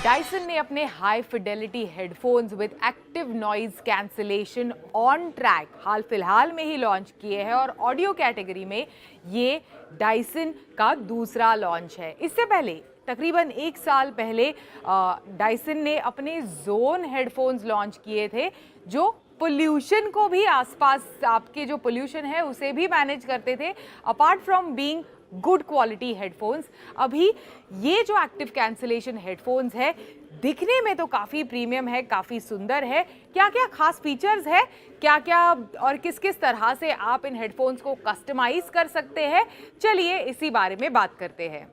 Dyson ने अपने high fidelity headphones with active noise cancellation on track हाल फिलहाल में ही लॉन्च किए हैं और ऑडियो कैटेगरी में ये डायसन का दूसरा लॉन्च है। इससे पहले तकरीबन 1 साल पहले डायसन ने अपने जोन हेडफोन्स लॉन्च किए थे जो पोल्यूशन को भी आसपास आपके जो पोल्यूशन है उसे भी मैनेज करते थे apart from being good quality headphones. अभी ये जो एक्टिव कैंसिलेशन हेडफोन्स है दिखने में तो काफ़ी प्रीमियम है, काफ़ी सुंदर है। क्या क्या खास फीचर्स है, क्या क्या और किस किस तरह से आप इन हेडफोन्स को कस्टमाइज कर सकते हैं, चलिए इसी बारे में बात करते हैं।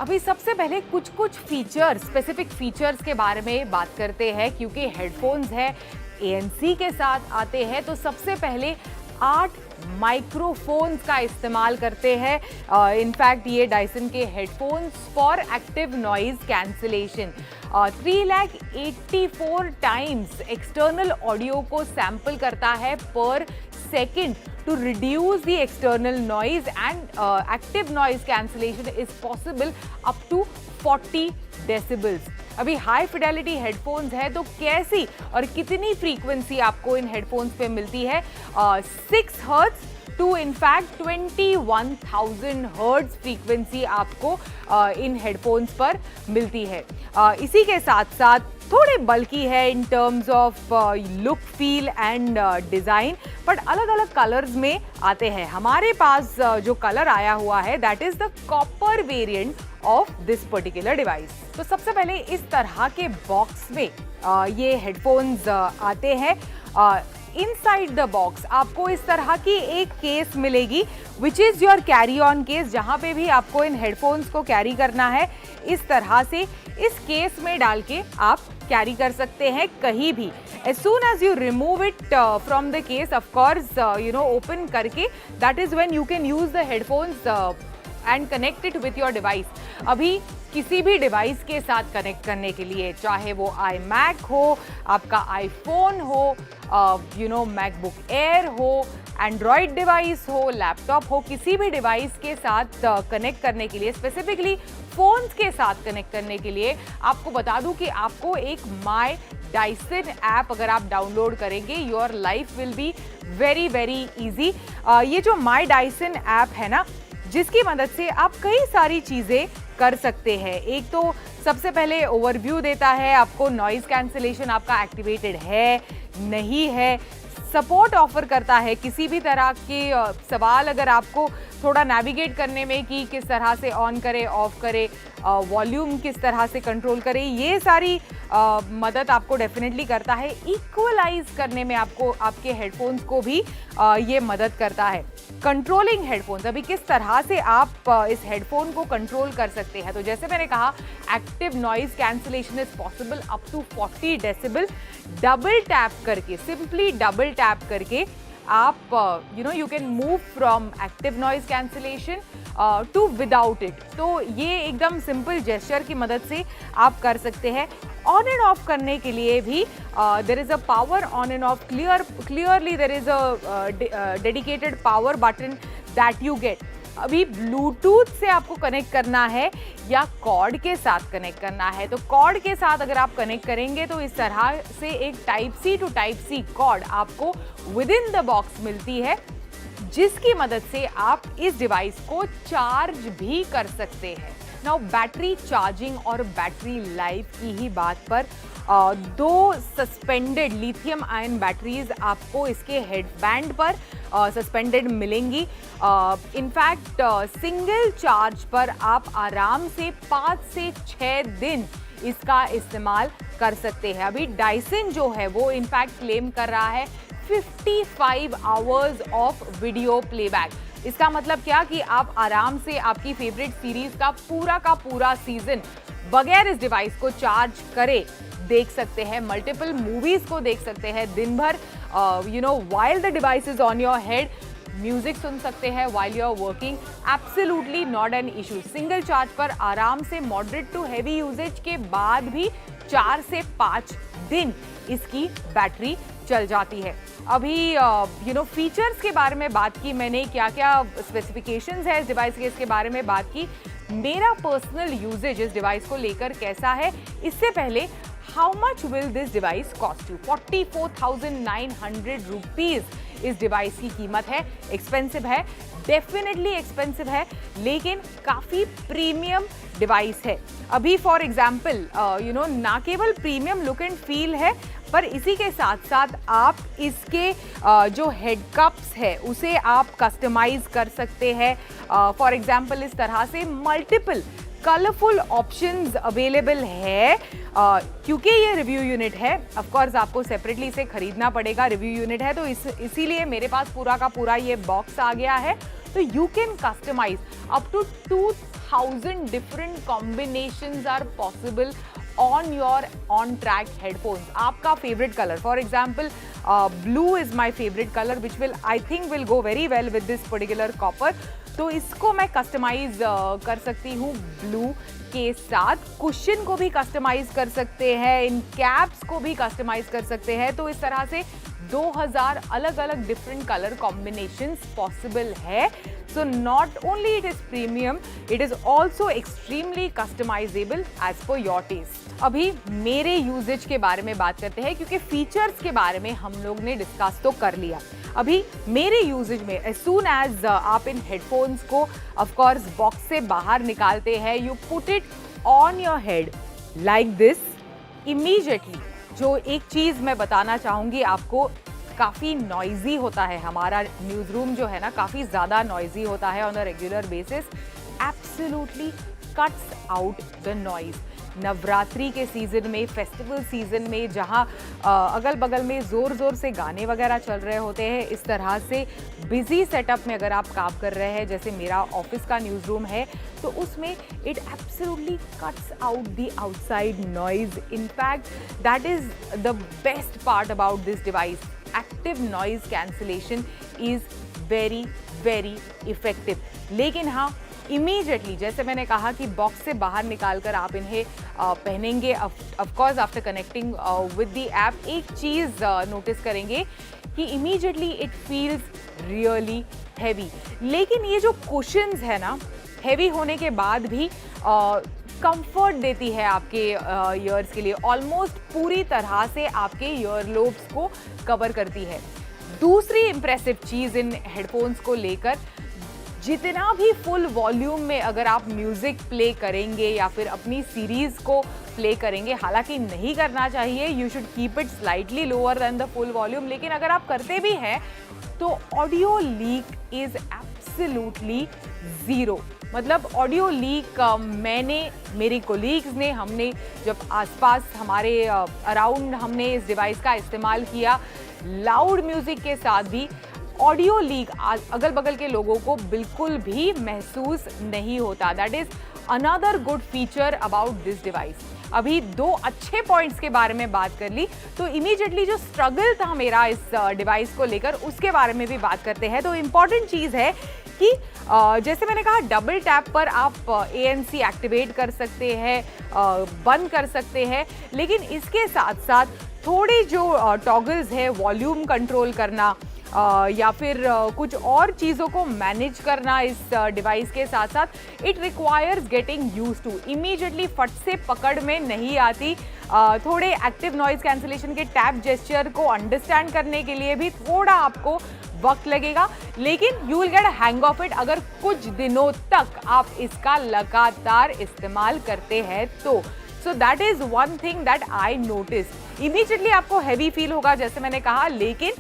अभी सबसे पहले कुछ फीचर्स, स्पेसिफिक फीचर्स के बारे में बात करते हैं क्योंकि हेडफोन्स है ANC के साथ आते हैं तो सबसे पहले 8 माइक्रोफोन्स का इस्तेमाल करते हैं। इनफैक्ट ये डायसन के headphones for active noise cancellation 384 times external audio को सैंपल करता है पर second to reduce the external noise and active noise cancellation is possible up to 40 decibels। अभी हाई फिडेलिटी हेडफोन्स है तो कैसी और कितनी फ्रीक्वेंसी आपको इन हेडफोन्स पे मिलती है 6 hertz to in fact 21,000 hertz frequency आपको इन हेडफोन्स पर मिलती है। इसी के साथ साथ थोड़े बल्की है in terms of look, feel and design, but अलग अलग कलर्स में आते हैं। हमारे पास जो कलर आया हुआ है that is the copper variant of this particular device. तो सबसे पहले इस तरह के बॉक्स में ये हेडफोन्स आते हैं। इनसाइड द बॉक्स आपको इस तरह की एक केस मिलेगी which is your carry on case. जहाँ पे भी आपको इन हेडफोन्स को कैरी करना है इस तरह से इस केस में डाल के आप कैरी कर सकते हैं कहीं भी। As soon as you remove it from the case, of course, open करके that is when you can use the headphones and connect it with your device। अभी किसी भी डिवाइस के साथ कनेक्ट करने के लिए, चाहे वो iMac हो, आपका iPhone हो, MacBook Air हो, एंड्रॉयड डिवाइस हो, लैपटॉप हो, किसी भी डिवाइस के साथ कनेक्ट करने के लिए, स्पेसिफिकली फ़ोन्स के साथ कनेक्ट करने के लिए आपको बता दूं कि आपको एक माई डायसन ऐप अगर आप डाउनलोड करेंगे your life will be very very easy. ये जो माई डायसन ऐप है ना, जिसकी मदद से आप कई सारी चीज़ें कर सकते हैं। एक तो सबसे पहले ओवरव्यू देता है आपको, नॉइज़ कैंसिलेशन आपका एक्टिवेटेड है नहीं है, सपोर्ट ऑफर करता है किसी भी तरह के सवाल अगर आपको थोड़ा नेविगेट करने में कि किस तरह से ऑन करे, ऑफ करे, वॉल्यूम किस तरह से कंट्रोल करे, ये सारी मदद आपको डेफिनेटली करता है। इक्वलाइज करने में आपको आपके हेडफोन्स को भी ये मदद करता है। कंट्रोलिंग हेडफोन्स, अभी किस तरह से आप इस हेडफोन को कंट्रोल कर सकते हैं, तो जैसे मैंने कहा active noise cancellation is possible up to 40 decibel. Double tap करके, सिंपली डबल टैप करके आप you can move from active noise cancellation to without it. तो ये एकदम सिंपल जेस्चर की मदद से आप कर सकते हैं। ऑन एंड ऑफ करने के लिए भी there is a power on and off, clearly there is a dedicated power button that you get. अभी ब्लूटूथ से आपको कनेक्ट करना है या कॉर्ड के साथ कनेक्ट करना है, तो कॉर्ड के साथ अगर आप कनेक्ट करेंगे तो इस तरह से एक type C to type C cord आपको विद इन द बॉक्स मिलती है, जिसकी मदद से आप इस डिवाइस को चार्ज भी कर सकते हैं। नाउ बैटरी चार्जिंग और बैटरी लाइफ की ही बात पर 2 सस्पेंडेड लिथियम आयन बैटरीज आपको इसके हेडबैंड पर सस्पेंडेड मिलेंगी। इनफैक्ट सिंगल चार्ज पर आप आराम से 5 से 6 दिन इसका इस्तेमाल कर सकते हैं। अभी डायसन जो है वो इनफैक्ट क्लेम कर रहा है 55 आवर्स ऑफ वीडियो प्लेबैक। इसका मतलब क्या कि आप आराम से आपकी फेवरेट सीरीज का पूरा सीजन बगैर इस डिवाइस को चार्ज करे देख सकते हैं, मल्टीपल मूवीज को देख सकते हैं दिन भर, while the device is on your head, music सुन सकते हैं while you are working, absolutely not an issue। Single charge पर आराम से मॉडरेट टू हैवी यूजेज के बाद भी 4 से 5 दिन इसकी बैटरी चल जाती है। अभी फीचर्स के बारे में बात की मैंने, क्या क्या स्पेसिफिकेशंस है इस डिवाइस के, इसके बारे में बात की। मेरा पर्सनल यूजेज इस डिवाइस को लेकर कैसा है, इससे पहले how much will this device cost you? 44,900 rupees इस डिवाइस की कीमत है। एक्सपेंसिव है, डेफिनेटली एक्सपेंसिव है, लेकिन काफ़ी प्रीमियम डिवाइस है। अभी फॉर एग्जाम्पल ना केवल प्रीमियम लुक एंड फील है, पर इसी के साथ साथ आप इसके जो हेड कप्स है उसे आप कस्टमाइज कर सकते हैं। फॉर एग्जाम्पल इस तरह से मल्टीपल कलरफुल ऑप्शंस अवेलेबल है। क्योंकि ये रिव्यू यूनिट है, ऑफ कोर्स आपको सेपरेटली इसे खरीदना पड़ेगा, रिव्यू यूनिट है, तो इसीलिए मेरे पास पूरा का पूरा ये बॉक्स आ गया है। तो you can customize up to 2000 different combinations are possible on your on track headphones. आपका favourite colour, for example blue is my favourite colour which will I think will go very well with this particular copper, तो इसको मैं customise कर सकती हूँ blue के साथ। Cushion को भी कस्टमाइज कर सकते हैं, इन कैप्स को भी कस्टमाइज कर सकते हैं। तो इस तरह से 2000 अलग अलग डिफरेंट कलर कॉम्बिनेशंस पॉसिबल है। So not only it is premium, it is also extremely customisable as per your taste. अभी मेरे यूजेज के बारे में बात करते हैं, क्योंकि फीचर्स के बारे में हम लोग ने डिस्कस तो कर लिया। अभी मेरे यूजेज में एज सून एज आप इन हेडफोन्स को ऑफ कोर्स बॉक्स से बाहर निकालते हैं, you put it on your head like this, immediately जो एक चीज़ मैं बताना चाहूँगी आपको, काफ़ी नॉइजी होता है हमारा न्यूज़ रूम जो है ना, काफ़ी ज़्यादा नॉइजी होता है on a regular basis. Absolutely cuts out the noise. Navratri के सीज़न में, फेस्टिवल सीज़न में, जहाँ अगल बगल में ज़ोर ज़ोर से गाने वगैरह चल रहे होते हैं, इस तरह से बिजी सेटअप में अगर आप काम कर रहे हैं, जैसे मेरा ऑफिस का न्यूज़ रूम है, तो उसमें it absolutely cuts out the outside noise. In fact that is the best part about this device. Active noise cancellation is very very effective. लेकिन हाँ, इमीडिएटली जैसे मैंने कहा कि बॉक्स से बाहर निकालकर आप इन्हें पहनेंगे, of course after connecting with the app, एक चीज़ नोटिस करेंगे कि immediately it feels really heavy. लेकिन ये जो कुशन्स है ना, हैवी होने के बाद भी कंफर्ट देती है आपके ईयर्स के लिए, ऑलमोस्ट पूरी तरह से आपके ईयर लोब्स को कवर करती है। दूसरी इंप्रेसिव चीज़ इन हेडफोन्स को लेकर, जितना भी फुल वॉल्यूम में अगर आप म्यूज़िक प्ले करेंगे या फिर अपनी सीरीज़ को प्ले करेंगे, हालांकि नहीं करना चाहिए, you should keep it slightly lower than the full volume, लेकिन अगर आप करते भी हैं तो audio leak is absolutely zero. मतलब ऑडियो लीक मैंने, मेरी कोलीग्स ने, हमने जब आसपास हमारे अराउंड हमने इस डिवाइस का इस्तेमाल किया, लाउड म्यूज़िक के साथ भी ऑडियो लीक अगल बगल के लोगों को बिल्कुल भी महसूस नहीं होता। That is another good feature about this device. अभी 2 अच्छे पॉइंट्स के बारे में बात कर ली, तो इमीडिएटली जो स्ट्रगल था मेरा इस डिवाइस को लेकर, उसके बारे में भी बात करते हैं। तो इम्पॉर्टेंट चीज़ है कि जैसे मैंने कहा, डबल टैप पर आप ANC एक्टिवेट कर सकते हैं, बंद कर सकते हैं, लेकिन इसके साथ साथ थोड़े जो टॉगल्स है, वॉल्यूम कंट्रोल करना या फिर कुछ और चीज़ों को मैनेज करना इस डिवाइस के साथ साथ, it requires getting used to. Immediately फट से पकड़ में नहीं आती। थोड़े एक्टिव नॉइज़ कैंसिलेशन के टैप जेस्चर को अंडरस्टैंड करने के लिए भी थोड़ा आपको वक्त लगेगा, लेकिन you will get a hang of it अगर कुछ दिनों तक आप इसका लगातार इस्तेमाल करते हैं तो। So that is one thing that I notice. Immediately आपको हैवी फील होगा जैसे मैंने कहा, लेकिन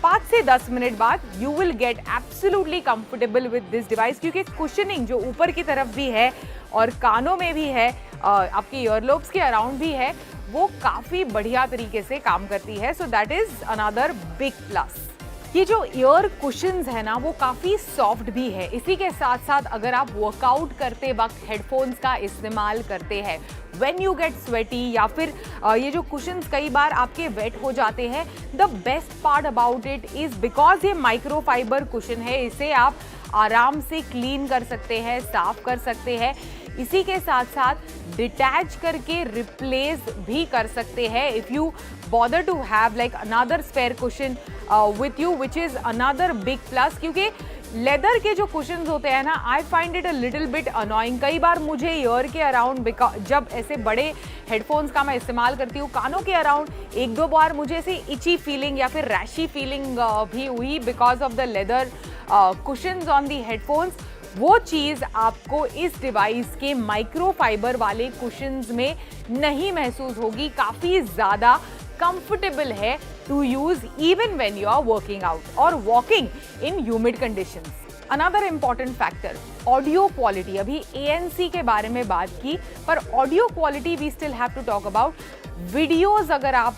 5 से 10 मिनट बाद you will gate absolutely comfortable with this device, क्योंकि कुशनिंग जो ऊपर की तरफ भी है और कानों में भी है, आपके ईयरलोब्स के अराउंड भी है, वो काफ़ी बढ़िया तरीके से काम करती है। So that is another big plus. ये जो ईयर कुशन्स है ना, वो काफ़ी सॉफ्ट भी है। इसी के साथ साथ अगर आप वर्कआउट करते वक्त हेडफोन्स का इस्तेमाल करते हैं, व्हेन यू गेट स्वेटी या फिर ये जो कुशन्स कई बार आपके वेट हो जाते हैं, the best part about it is because ये माइक्रोफाइबर कुशन है, इसे आप आराम से क्लीन कर सकते हैं, साफ कर सकते हैं। इसी के साथ साथ डिटैच करके रिप्लेस भी कर सकते हैं if you bother to have like another spare cushion with you, which is another big plus. क्योंकि लेदर के जो कुशन्स होते हैं ना, I find it a little bit annoying. कई बार मुझे ईयर के अराउंड जब ऐसे बड़े हेडफोन्स का मैं इस्तेमाल करती हूँ, कानों के अराउंड एक दो बार मुझे ऐसी इची फीलिंग या फिर रैशी फीलिंग भी हुई because of the leather cushions on the headphones. वो चीज़ आपको इस डिवाइस के माइक्रोफाइबर वाले कुशन्स में नहीं महसूस होगी। काफ़ी ज़्यादा कंफर्टेबल है to use even when you are working out और walking in humid conditions. Another important factor, audio quality. अभी ANC के बारे में बात की, पर audio quality we still have to talk about. Videos अगर आप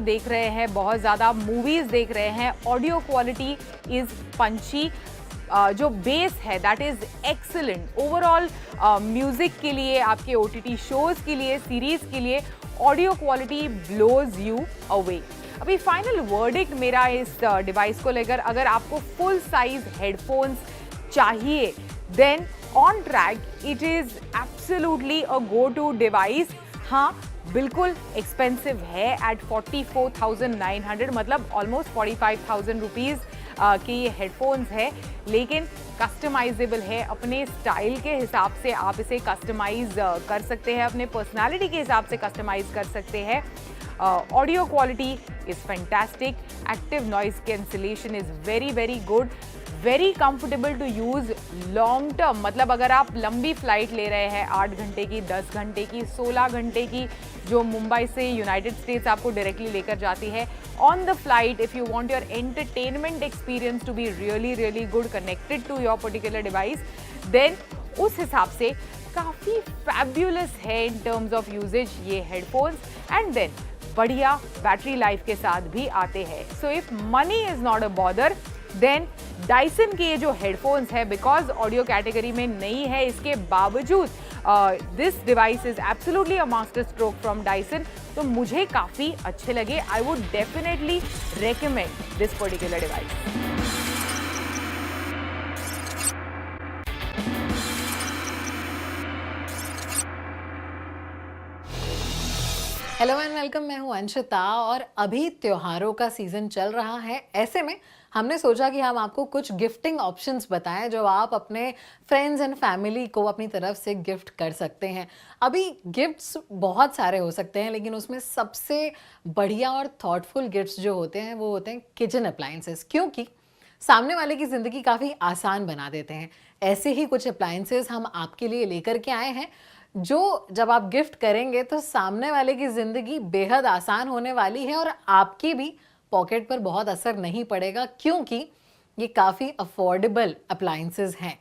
देख रहे हैं, बहुत ज़्यादा मूवीज़ देख रहे हैं, ऑडियो क्वालिटी इज़ पंची। जो बेस है that is excellent. Overall music के लिए, आपके OTT शोज़ के लिए, सीरीज़ के लिए audio quality blows you away. अभी फाइनल वर्डिक्ट मेरा इस डिवाइस को लेकर, अगर आपको फुल साइज हेडफोन्स चाहिए then on track it is absolutely a go to device. हाँ, बिल्कुल एक्सपेंसिव है एट 44,900, मतलब ऑलमोस्ट 45,000 रुपीज़ के ये हेडफोन्स है, लेकिन कस्टमाइजेबल है। अपने स्टाइल के हिसाब से आप इसे कस्टमाइज कर सकते हैं, अपने पर्सनालिटी के हिसाब से कस्टमाइज कर सकते हैं। Audio quality is fantastic, active noise cancellation is very very good, very comfortable to use long term. मतलब अगर आप लंबी फ्लाइट ले रहे हैं, 8 घंटे की, 10 घंटे की, 16 घंटे की, जो मुंबई से यूनाइटेड स्टेट्स आपको डायरेक्टली लेकर जाती है, on the flight if you want your entertainment experience to be really really good connected to your particular device, then उस हिसाब से काफ़ी फैब्यूलस है इन टर्म्स ऑफ यूजेज ये हेडफोन्स। एंड देन बढ़िया बैटरी लाइफ के साथ भी आते हैं। So if money is not a bother then Dyson के ये जो हेडफोन्स है, बिकॉज ऑडियो कैटेगरी में नहीं है, इसके बावजूद this device is absolutely a master stroke from Dyson. तो मुझे काफ़ी अच्छे लगे। I would definitely recommend this particular device. Hello and welcome, मैं हूं अंशिता और अभी त्योहारों का सीज़न चल रहा है। ऐसे में हमने सोचा कि हम आपको कुछ गिफ्टिंग ऑप्शंस बताएं जो आप अपने फ्रेंड्स एंड फैमिली को अपनी तरफ से गिफ्ट कर सकते हैं। अभी गिफ्ट्स बहुत सारे हो सकते हैं, लेकिन उसमें सबसे बढ़िया और थॉटफुल गिफ्ट्स जो होते हैं वो होते हैं किचन अप्लायंसेस, क्योंकि सामने वाले की ज़िंदगी काफ़ी आसान बना देते हैं। ऐसे ही कुछ अप्लायंसेस हम आपके लिए लेकर के आए हैं जो जब आप गिफ्ट करेंगे तो सामने वाले की ज़िंदगी बेहद आसान होने वाली है और आपकी भी पॉकेट पर बहुत असर नहीं पड़ेगा, क्योंकि ये काफ़ी अफोर्डेबल अप्लायंसेस हैं।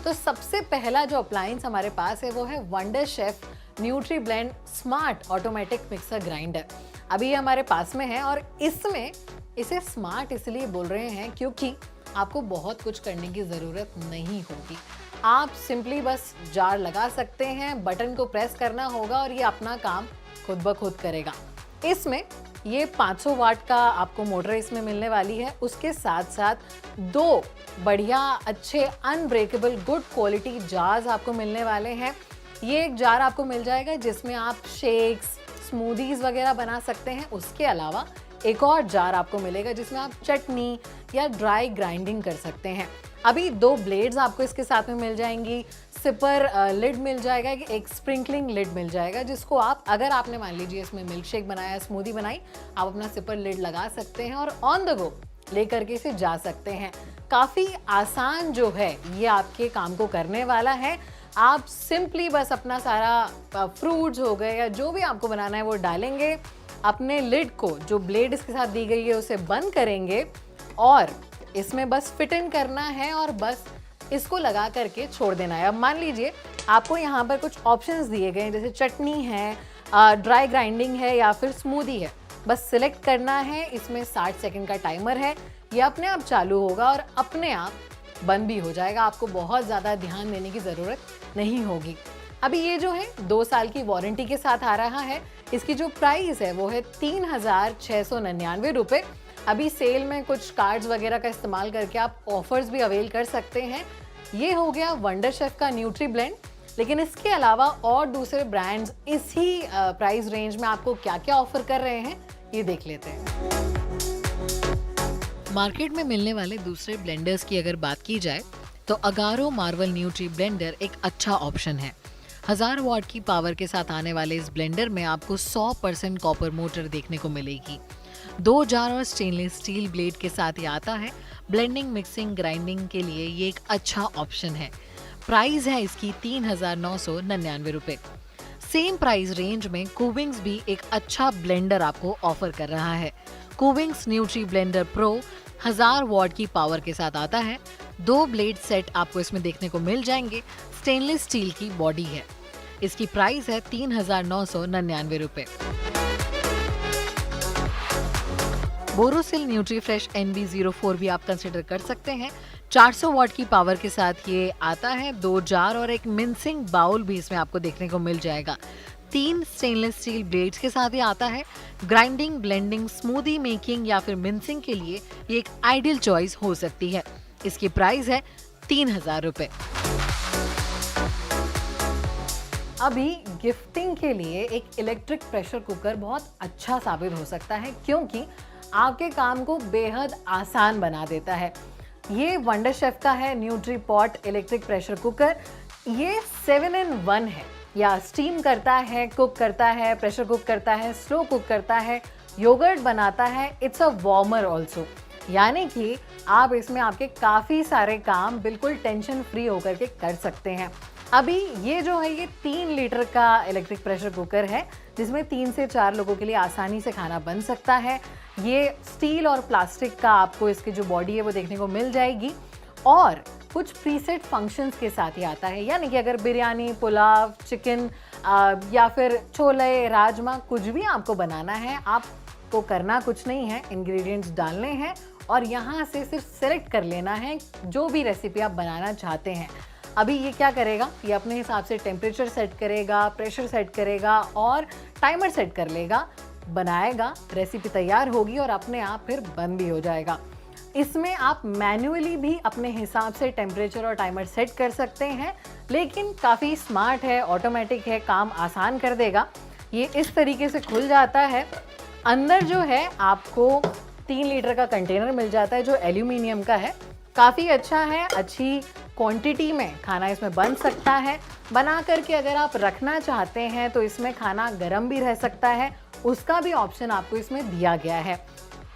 तो सबसे पहला जो अप्लायंस हमारे पास है वो है wonder chef nutri blend smart automatic mixer grinder. अभी ये हमारे पास में है और इसमें इसे स्मार्ट इसलिए बोल रहे हैं क्योंकि आपको बहुत कुछ करने की ज़रूरत नहीं होगी। आप सिंपली बस जार लगा सकते हैं, बटन को प्रेस करना होगा और ये अपना काम खुद ब खुद करेगा। इसमें ये 500 वाट का आपको मोटर इसमें मिलने वाली है। उसके साथ साथ 2 बढ़िया अच्छे अनब्रेकेबल गुड क्वालिटी जार्स आपको मिलने वाले हैं। ये एक जार आपको मिल जाएगा जिसमें आप शेक्स, स्मूदीज़ वगैरह बना सकते हैं। उसके अलावा एक और जार आपको मिलेगा जिसमें आप चटनी या ड्राई ग्राइंडिंग कर सकते हैं। अभी 2 ब्लेड्स आपको इसके साथ में मिल जाएंगी, सिपर लिड मिल जाएगा, एक स्प्रिंकलिंग लिड मिल जाएगा जिसको आप, अगर आपने मान लीजिए इसमें मिल्क शेक बनाया, स्मूदी बनाई, आप अपना सिपर लिड लगा सकते हैं और ऑन द गो लेकर के इसे जा सकते हैं। काफ़ी आसान जो है ये आपके काम को करने वाला है। आप सिंपली बस अपना सारा फ्रूट्स हो गए या जो भी आपको बनाना है वो डालेंगे, अपने लिड को जो ब्लेड इसके साथ दी गई है उसे बंद करेंगे और इसमें बस फिट इन करना है और बस इसको लगा करके छोड़ देना है। अब मान लीजिए आपको यहाँ पर कुछ ऑप्शंस दिए गए हैं, जैसे चटनी है, ड्राई ग्राइंडिंग है या फिर स्मूदी है। बस सिलेक्ट करना है। इसमें 60 सेकंड का टाइमर है, ये अपने आप चालू होगा और अपने आप बंद भी हो जाएगा। आपको बहुत ज़्यादा ध्यान देने की ज़रूरत नहीं होगी। अभी ये जो है 2 साल की वारंटी के साथ आ रहा है। इसकी जो प्राइस है वो है 3,699 रुपये। अभी सेल में कुछ कार्ड्स वगैरह का इस्तेमाल करके आप ऑफर्स भी अवेल कर सकते हैं। ये हो गया वंडर शेफ का न्यूट्री ब्लेंड। लेकिन इसके अलावा और दूसरे ब्रांड्स इसी प्राइस रेंज में आपको क्या क्या ऑफर कर रहे हैं, ये देख लेते हैं। मार्केट में मिलने वाले दूसरे ब्लेंडर्स की अगर बात की जाए तो अगारो मार्वल न्यूट्री ब्लेंडर एक अच्छा ऑप्शन है। 1000 वॉट की पावर के साथ आने वाले इस ब्लेंडर में आपको 100% कॉपर मोटर देखने को मिलेगी। 2 जार और स्टेनलेस स्टील ब्लेड के साथ ये आता है। ब्लेंडिंग, मिक्सिंग, ग्राइंडिंग के लिए ये एक अच्छा ऑप्शन है। प्राइस है इसकी 3,999 रुपये। सेम प्राइस रेंज में कूविंग्स भी एक अच्छा ब्लेंडर आपको ऑफर कर रहा है। कूविंग्स न्यूट्री ब्लेंडर प्रो 1000 वॉट की पावर के साथ आता है। 2 ब्लेड सेट आपको इसमें देखने को मिल जाएंगे। स्टेनलेस स्टील की बॉडी है। इसकी प्राइस है 3,999 रुपये। बोरोसिल न्यूट्री फ्रेश NB04 भी आप कंसिडर कर सकते हैं। 400 वॉट की पावर के साथ ये आता है। 2 जार और एक मिंसिंग बाउल भी इसमें आपको देखने को मिल जाएगा। 3 स्टेनलेस स्टील ब्लेड्स के साथ ये आता है। ग्राइंडिंग, ब्लेंडिंग, स्मूदी मेकिंग या फिर मिंसिंग के लिए ये एक आइडियल चॉइस हो सकती है। इसकी प्राइस है 3,000 रुपये। अभी गिफ्टिंग के लिए एक इलेक्ट्रिक प्रेशर कुकर बहुत अच्छा साबित हो सकता है, क्योंकि आपके काम को बेहद आसान बना देता है। ये वंडर शेफ का है nutri pot electric pressure cooker. ये 7 in 1 है, या स्टीम करता है, कुक करता है, प्रेशर कुक करता है, स्लो कुक करता है, योगर्ट बनाता है। इट्स अ वार्मर ऑल्सो, यानी कि आप इसमें आपके काफ़ी सारे काम बिल्कुल टेंशन फ्री होकर के कर सकते हैं। अभी ये जो है ये 3 लीटर का इलेक्ट्रिक प्रेशर कुकर है, जिसमें 3 से 4 लोगों के लिए आसानी से खाना बन सकता है। ये स्टील और प्लास्टिक का आपको इसकी जो बॉडी है वो देखने को मिल जाएगी और कुछ प्रीसेट फंक्शंस के साथ ही आता है। यानी कि अगर बिरयानी, पुलाव, चिकन या फिर छोले, राजमा कुछ भी आपको बनाना है, आपको करना कुछ नहीं है, इंग्रेडिएंट्स डालने हैं और यहाँ से सिर्फ सेलेक्ट कर लेना है जो भी रेसिपी आप बनाना चाहते हैं। अभी ये क्या करेगा, ये अपने हिसाब से टेम्परेचर सेट करेगा, प्रेशर सेट करेगा और टाइमर सेट कर लेगा, बनाएगा, रेसिपी तैयार होगी और अपने आप फिर बंद भी हो जाएगा। इसमें आप मैन्युअली भी अपने हिसाब से टेम्परेचर और टाइमर सेट कर सकते हैं, लेकिन काफ़ी स्मार्ट है, ऑटोमेटिक है, काम आसान कर देगा। ये इस तरीके से खुल जाता है। अंदर जो है आपको 3 लीटर का कंटेनर मिल जाता है जो एल्यूमिनियम का है। काफ़ी अच्छा है, अच्छी क्वांटिटी में खाना इसमें बन सकता है। बना करके अगर आप रखना चाहते हैं तो इसमें खाना गर्म भी रह सकता है, उसका भी ऑप्शन आपको इसमें दिया गया है।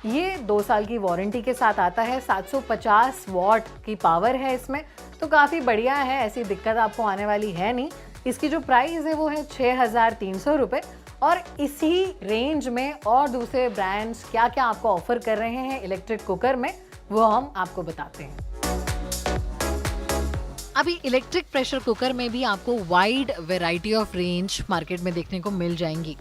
ये 2 साल की वारंटी के साथ आता है। 750 वॉट की पावर है इसमें, तो काफ़ी बढ़िया है, ऐसी दिक्कत आपको आने वाली है नहीं। इसकी जो प्राइस है वो है 6,300 रुपये और इसी रेंज में और दूसरे ब्रांड्स क्या क्या आपको ऑफर कर रहे हैं इलेक्ट्रिक कुकर में, वो हम आपको बताते हैं। अभी इलेक्ट्रिक प्रेशर कुकर में भी आपको wide variety of range market में देखने को मिल जाएंगी।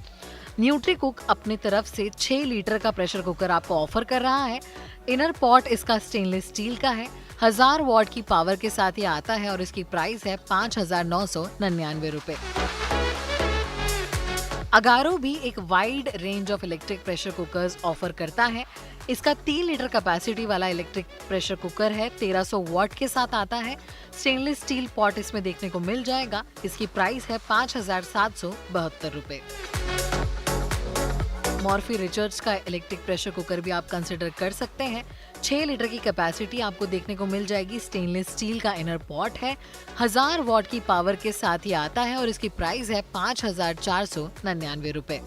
न्यूट्री कुक अपने तरफ से 6 लीटर का प्रेशर कुकर आपको ऑफर कर रहा है। इनर पॉट इसका स्टेनलेस स्टील का है। 1000 वॉट की पावर के साथ ये आता है और इसकी प्राइस है 5,999 रुपये। अगारो भी एक wide range of electric pressure cookers offer करता है। इसका 3 लीटर कैपेसिटी वाला इलेक्ट्रिक प्रेशर कुकर है, 1300 वॉट के साथ आता है। स्टेनलेस स्टील पॉट इसमें देखने को मिल जाएगा। इसकी प्राइस है 5,772 रुपये। मॉर्फी रिचर्ड्स का इलेक्ट्रिक प्रेशर कुकर भी आप कंसिडर कर सकते हैं। 6 लीटर की कैपेसिटी आपको देखने को मिल जाएगी। स्टेनलेस स्टील का इनर पॉट है। 1000 वॉट की पावर के साथ ही आता है और इसकी प्राइस है 5,499 रुपये।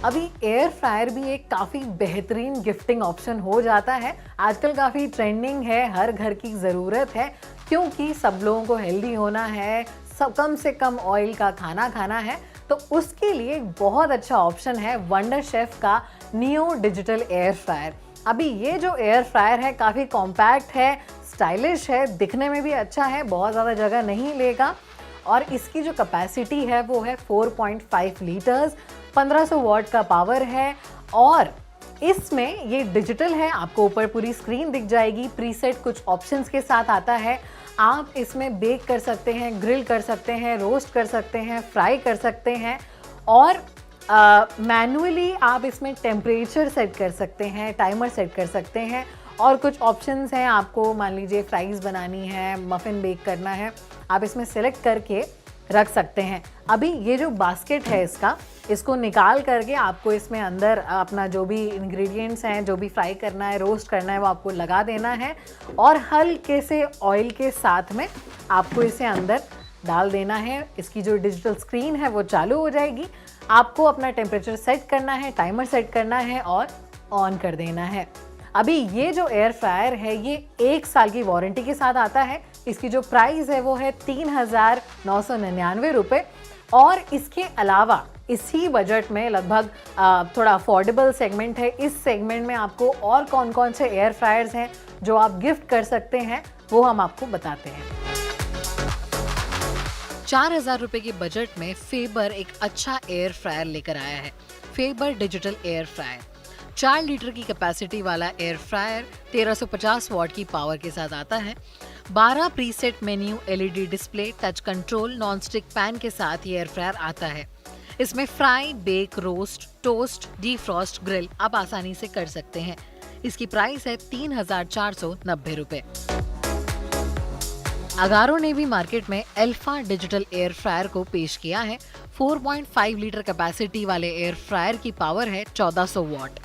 अभी एयर फ्रायर भी एक काफ़ी बेहतरीन गिफ्टिंग ऑप्शन हो जाता है। आजकल काफ़ी ट्रेंडिंग है, हर घर की ज़रूरत है, क्योंकि सब लोगों को हेल्दी होना है, सब कम से कम ऑयल का खाना खाना है, तो उसके लिए एक बहुत अच्छा ऑप्शन है वंडर शेफ का नियो डिजिटल एयर फ्रायर। अभी ये जो एयर फ्रायर है काफ़ी कॉम्पैक्ट है, स्टाइलिश है, दिखने में भी अच्छा है, बहुत ज़्यादा जगह नहीं लेगा और इसकी जो कैपेसिटी है वो है 4.5 लीटर्स, 1500 वॉट का पावर है और इसमें ये डिजिटल है, आपको ऊपर पूरी स्क्रीन दिख जाएगी, प्रीसेट कुछ ऑप्शंस के साथ आता है। आप इसमें बेक कर सकते हैं, ग्रिल कर सकते हैं, रोस्ट कर सकते हैं, फ्राई कर सकते हैं और मैनुअली आप इसमें टेम्परेचर सेट कर सकते हैं, टाइमर सेट कर सकते हैं और कुछ ऑप्शंस हैं। आपको मान लीजिए फ्राइज़ बनानी है, मफ़िन बेक करना है, आप इसमें सेलेक्ट करके रख सकते हैं। अभी ये जो बास्केट है इसको निकाल करके आपको इसमें अंदर अपना जो भी इंग्रेडिएंट्स हैं, जो भी फ्राई करना है, रोस्ट करना है, वो आपको लगा देना है और हल्के से ऑयल के साथ में आपको इसे अंदर डाल देना है। इसकी जो डिजिटल स्क्रीन है वो चालू हो जाएगी। आपको अपना टेम्परेचर सेट करना है, टाइमर सेट करना है और ऑन कर देना है। अभी ये जो एयर फ्रायर है ये 1 साल की वारंटी के साथ आता है। इसकी जो प्राइस है वो है 3,999 रुपये और इसके अलावा इसी बजट में लगभग थोड़ा अफोर्डेबल सेगमेंट है। इस सेगमेंट में आपको और कौन कौन से एयर फ्रायर्स हैं जो आप गिफ्ट कर सकते हैं वो हम आपको बताते हैं। 4,000 रुपए के बजट में फेबर एक अच्छा एयर फ्रायर लेकर आया है। Faber digital air fryer 4 litre की कैपेसिटी वाला एयर फ्रायर 1350 वॉट की पावर के साथ आता है। 12 preset menu, LED display, touch control, nonstick pan के साथ ये एयर फ्रायर आता है। इसमें fry, bake, roast, toast, defrost, grill आप आसानी से कर सकते हैं। इसकी प्राइस है 3,490 रुपए। अगारो ने भी मार्केट में अल्फा डिजिटल एयर फ्रायर को पेश किया है। 4.5 लीटर कैपेसिटी वाले एयर फ्रायर की पावर है 1400 वॉट।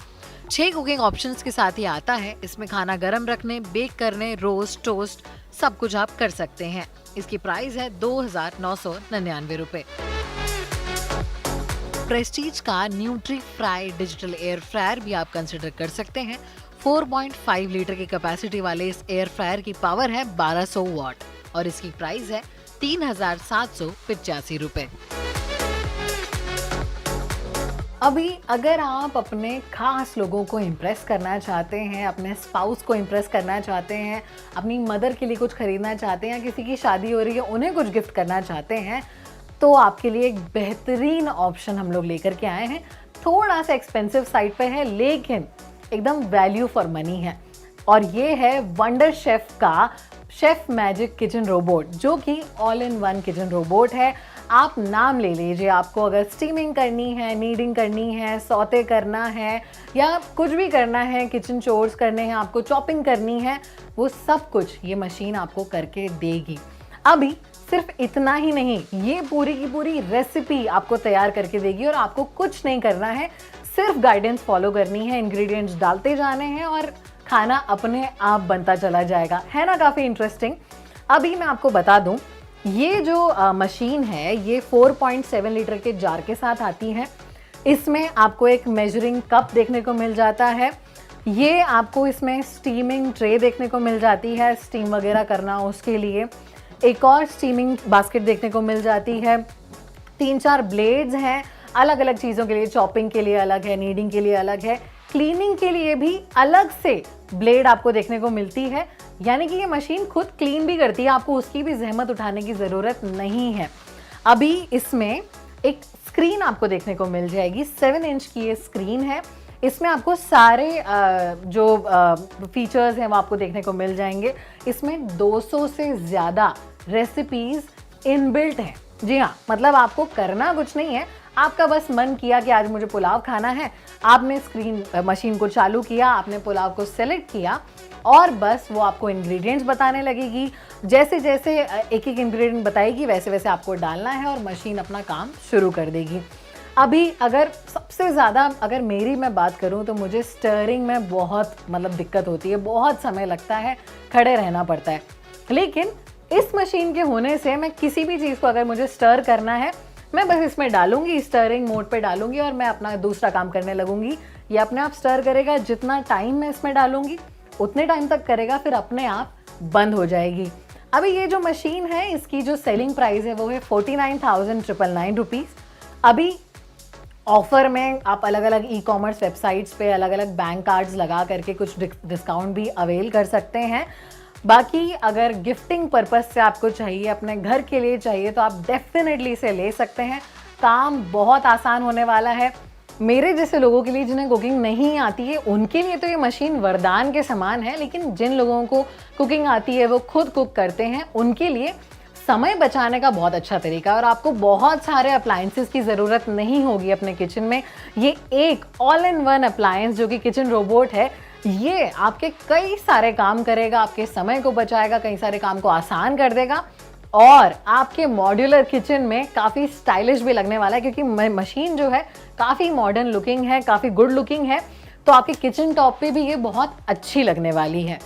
6 कुकिंग ऑप्शंस के साथ ही आता है। इसमें खाना गर्म रखने, बेक करने, रोस्ट, टोस्ट सब कुछ आप कर सकते हैं। इसकी प्राइस है 2,999 रुपए। प्रेस्टीज का nutri fry digital air fryer भी आप कंसिडर कर सकते हैं। 4.5 लीटर की कैपेसिटी वाले इस एयर फ्रायर की पावर है 1200 वॉट और इसकी प्राइस है 3,785 रुपए। अभी अगर आप अपने खास लोगों को इम्प्रेस करना चाहते हैं, अपने स्पाउस को इम्प्रेस करना चाहते हैं, अपनी मदर के लिए कुछ खरीदना चाहते हैं, किसी की शादी हो रही है उन्हें कुछ गिफ्ट करना चाहते हैं, तो आपके लिए एक बेहतरीन ऑप्शन हम लोग लेकर के आए हैं। थोड़ा सा एक्सपेंसिव साइड पे है लेकिन एकदम वैल्यू फॉर मनी है और ये है वंडर शेफ का शेफ मैजिक किचन रोबोट, जो कि all in one kitchen robot है। आप नाम ले लीजिए, आपको अगर स्टीमिंग करनी है, नीडिंग करनी है, सौते करना है या कुछ भी करना है, किचन चोर्स करने हैं, आपको चॉपिंग करनी है, वो सब कुछ ये मशीन आपको करके देगी। अभी सिर्फ इतना ही नहीं, ये पूरी की पूरी रेसिपी आपको तैयार करके देगी और आपको कुछ नहीं करना है, सिर्फ गाइडेंस फॉलो करनी है, इंग्रेडिएंट्स डालते जाने हैं और खाना अपने आप बनता चला जाएगा। है ना काफ़ी इंटरेस्टिंग। अभी मैं आपको बता दूं, ये जो मशीन है ये 4.7 लीटर के जार के साथ आती है। इसमें आपको एक मेजरिंग कप देखने को मिल जाता है। ये आपको इसमें स्टीमिंग ट्रे देखने को मिल जाती है, स्टीम वगैरह करना उसके लिए। एक और स्टीमिंग बास्केट देखने को मिल जाती है। 3-4 ब्लेड्स हैं अलग अलग चीज़ों के लिए, चॉपिंग के लिए अलग है, नीडिंग के लिए अलग है, क्लीनिंग के लिए भी अलग से ब्लेड आपको देखने को मिलती है। यानी कि ये मशीन खुद क्लीन भी करती है, आपको उसकी भी जहमत उठाने की ज़रूरत नहीं है। अभी इसमें एक स्क्रीन आपको देखने को मिल जाएगी, 7 इंच की ये स्क्रीन है। इसमें आपको सारे जो फीचर्स हैं वो आपको देखने को मिल जाएंगे। इसमें 200 से ज़्यादा रेसिपीज़ इनबिल्ट हैं। जी हाँ, मतलब आपको करना कुछ नहीं है, आपका बस मन किया कि आज मुझे पुलाव खाना है, आपने स्क्रीन मशीन को चालू किया, आपने पुलाव को सेलेक्ट किया और बस वो आपको इंग्रेडिएंट्स बताने लगेगी। जैसे जैसे एक एक इंग्रेडिएंट बताएगी वैसे वैसे आपको डालना है और मशीन अपना काम शुरू कर देगी। अभी अगर सबसे ज़्यादा अगर मेरी मैं बात करूं तो मुझे स्टरिंग में बहुत दिक्कत होती है, बहुत समय लगता है, खड़े रहना पड़ता है। लेकिन इस मशीन के होने से मैं किसी भी चीज़ को अगर मुझे स्टर करना है, मैं बस इसमें डालूंगी, स्टरिंग मोड पे डालूंगी और मैं अपना दूसरा काम करने लगूंगी। ये अपने आप स्टर करेगा, जितना टाइम मैं इसमें डालूंगी उतने टाइम तक करेगा, फिर अपने आप बंद हो जाएगी। अभी ये जो मशीन है इसकी जो सेलिंग प्राइस है वो है 49,999 रुपीज़। अभी ऑफर में आप अलग अलग ई-कॉमर्स वेबसाइट्स पे अलग अलग बैंक कार्ड्स लगा करके कुछ डिस्काउंट भी अवेल कर सकते हैं। बाकी अगर गिफ्टिंग पर्पस से आपको चाहिए, अपने घर के लिए चाहिए, तो आप डेफिनेटली इसे ले सकते हैं। काम बहुत आसान होने वाला है। मेरे जैसे लोगों के लिए जिन्हें कुकिंग नहीं आती है उनके लिए तो ये मशीन वरदान के समान है, लेकिन जिन लोगों को कुकिंग आती है, वो खुद कुक करते हैं, उनके लिए समय बचाने का बहुत अच्छा तरीका है और आपको बहुत सारे अप्लायंसेस की ज़रूरत नहीं होगी अपने किचन में। ये एक ऑल इन वन अप्लायंस जो कि किचन रोबोट है, ये आपके कई सारे काम करेगा, आपके समय को बचाएगा, कई सारे काम को आसान कर देगा और आपके मॉड्यूलर किचन में काफ़ी स्टाइलिश भी लगने वाला है, क्योंकि मशीन जो है काफ़ी मॉडर्न लुकिंग है, काफ़ी गुड लुकिंग है, तो आपके किचन टॉप पे भी ये बहुत अच्छी लगने वाली है।